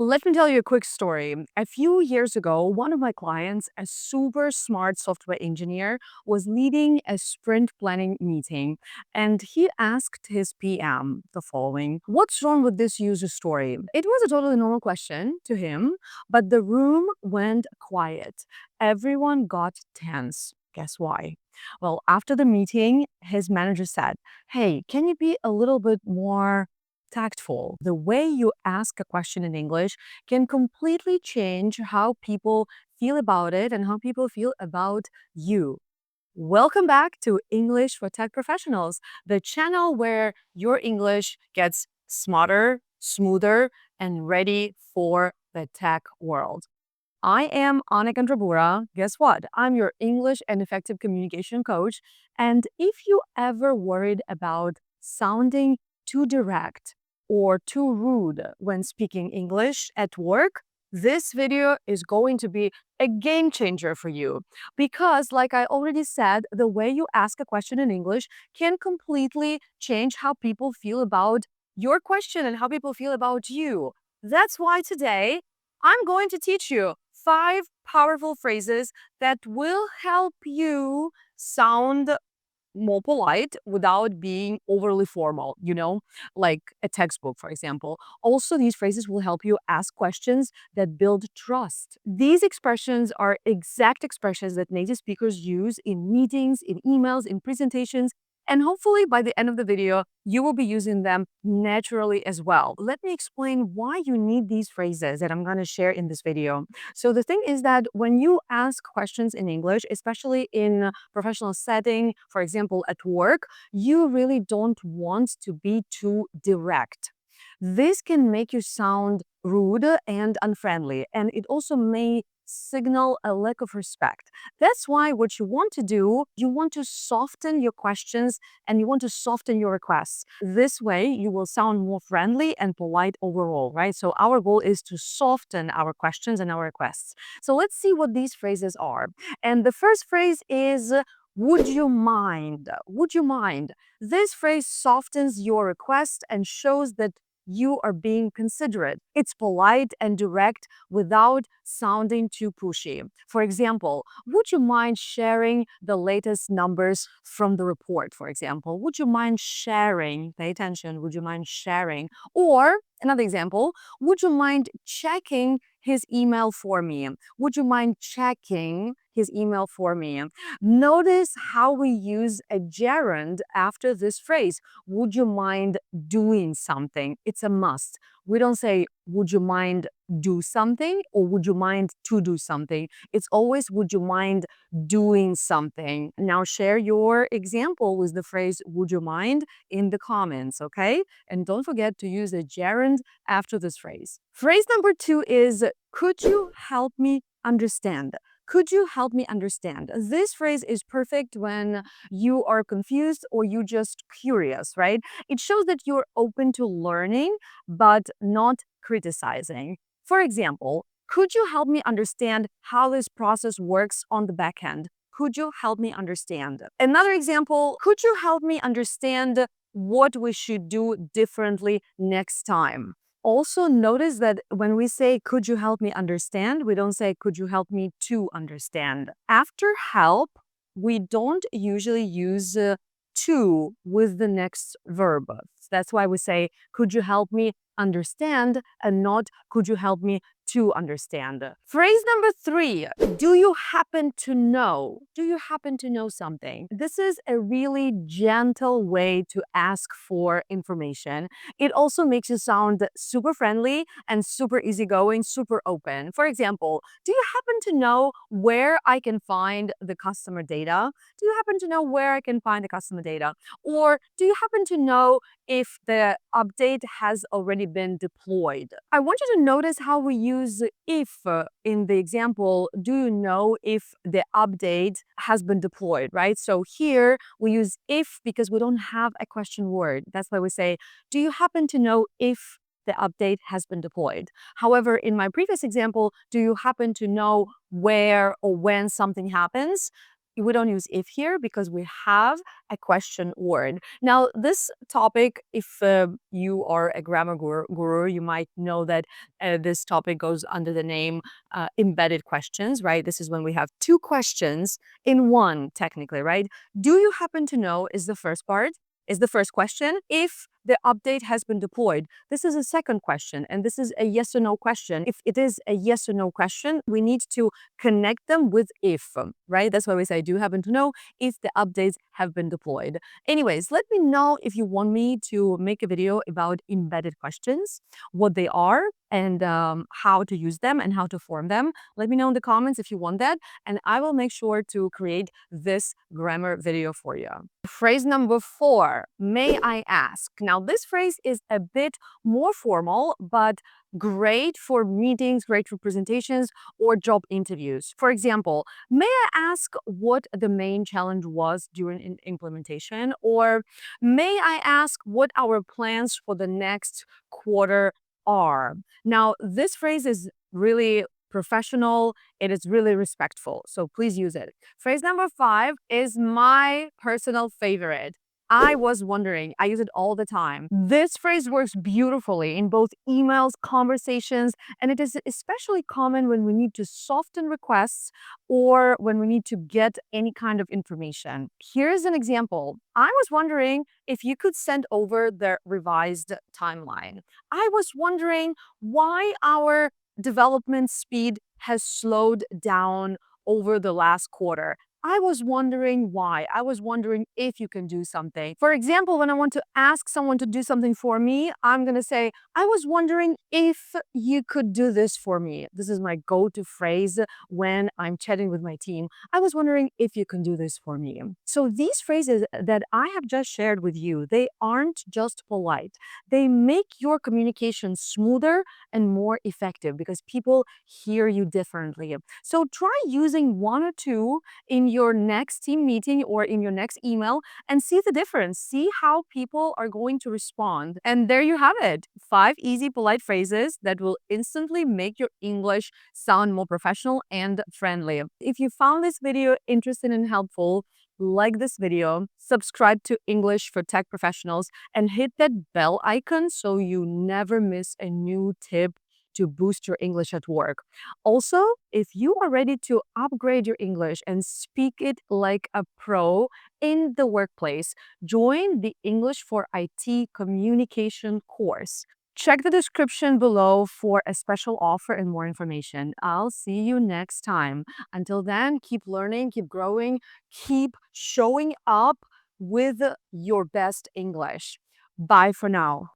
Let me tell you a quick story. A few years ago, one of my clients, a super smart software engineer, was leading a sprint planning meeting and he asked his PM the following: "What's wrong with this user story?" It was a totally normal question to him, but the room went quiet. Everyone got tense. Guess why? Well, after the meeting, his manager said, "Hey, can you be a little bit more tactful? The way you ask a question in English can completely change how people feel about it and how people feel about you." Welcome back to English for Tech Professionals, the channel where your English gets smarter, smoother, and ready for the tech world. I am Anna Gandrabura. Guess what? I'm your English and effective communication coach. And if you ever worried about sounding too direct or too rude when speaking English at work, this video is going to be a game changer for you. Because, like I already said, the way you ask a question in English can completely change how people feel about your question and how people feel about you. That's why today I'm going to teach you 5 powerful phrases that will help you sound more polite without being overly formal, like a textbook, for example. Also, these phrases will help you ask questions that build trust. These expressions are exact expressions that native speakers use in meetings, in emails, in presentations, and hopefully by the end of the video, you will be using them naturally as well. Let me explain why you need these phrases that I'm going to share in this video. So the thing is that when you ask questions in English, especially in professional setting, for example, at work, you really don't want to be too direct. This can make you sound rude and unfriendly, and it also may signal a lack of respect. That's why what you want to do, you want to soften your questions and you want to soften your requests. This way, you will sound more friendly and polite overall, right? So our goal is to soften our questions and our requests. So let's see what these phrases are. And the first phrase is, would you mind? Would you mind? This phrase softens your request and shows that you are being considerate. It's polite and direct without sounding too pushy. For example, would you mind sharing the latest numbers from the report, for example? Would you mind sharing? Pay attention. Would you mind sharing? Or another example, would you mind checking his email for me? Would you mind checking his email for me? Notice how we use a gerund after this phrase. Would you mind doing something? It's a must. We don't say, would you mind do something or would you mind to do something? It's always, would you mind doing something? Now share your example with the phrase, would you mind, in the comments, okay? And don't forget to use a gerund after this phrase. Phrase number 2 is, could you help me understand? Could you help me understand? This phrase is perfect when you are confused or you just curious, right? It shows that you're open to learning, but not criticizing. For example, could you help me understand how this process works on the back end? Could you help me understand? Another example, could you help me understand what we should do differently next time? Also, notice that when we say, could you help me understand, we don't say, could you help me to understand. After help, we don't usually use to with the next verb. That's why we say, could you help me understand, and not, could you help me to understand. Phrase number 3, do you happen to know? Do you happen to know something? This is a really gentle way to ask for information. It also makes you sound super friendly and super easygoing, super open. For example, do you happen to know where I can find the customer data? Do you happen to know where I can find the customer data? Or do you happen to know if the update has already been deployed? I want you to notice how we use if in the example. Do you know if the update has been deployed, right? So here we use if because we don't have a question word. That's why we say, do you happen to know if the update has been deployed? However, in my previous example, do you happen to know where or when something happens? we don't use if here because we have a question word. Now, this topic, if you are a grammar guru, you might know that this topic goes under the name embedded questions, right? This is when we have two questions in one, technically, right? Do you happen to know is the first part, is the first question. If the update has been deployed, this is a second question, and this is a yes or no question. If it is a yes or no question, we need to connect them with if, right? That's why we say, do you happen to know if the updates have been deployed? Anyways, let me know if you want me to make a video about embedded questions, what they are, and how to use them and how to form them. Let me know in the comments if you want that, and I will make sure to create this grammar video for you. Phrase number 4, may I ask? Now, this phrase is a bit more formal, but great for meetings, great for presentations or job interviews. For example, may I ask what the main challenge was during implementation? Or may I ask what our plans for the next quarter are? Now, this phrase is really professional, it is really respectful, so please use it. Phrase number 5 is my personal favorite. I was wondering. I use it all the time. This phrase works beautifully in both emails, conversations, and it is especially common when we need to soften requests or when we need to get any kind of information. Here's an example. I was wondering if you could send over the revised timeline. I was wondering why our development speed has slowed down over the last quarter. I was wondering why. I was wondering if you can do something. For example, when I want to ask someone to do something for me, I'm going to say, I was wondering if you could do this for me. This is my go-to phrase when I'm chatting with my team. I was wondering if you can do this for me. So these phrases that I have just shared with you, they aren't just polite. They make your communication smoother and more effective because people hear you differently. So try using one or two in your next team meeting or in your next email and see the difference. See how people are going to respond. And there you have it. 5 easy, polite phrases that will instantly make your English sound more professional and friendly. If you found this video interesting and helpful, like this video, subscribe to English for Tech Professionals, and hit that bell icon so you never miss a new tip to boost your English at work. Also, if you are ready to upgrade your English and speak it like a pro in the workplace, join the English for IT communication course. Check the description below for a special offer and more information. I'll see you next time. Until then, keep learning, keep growing, keep showing up with your best English. Bye for now.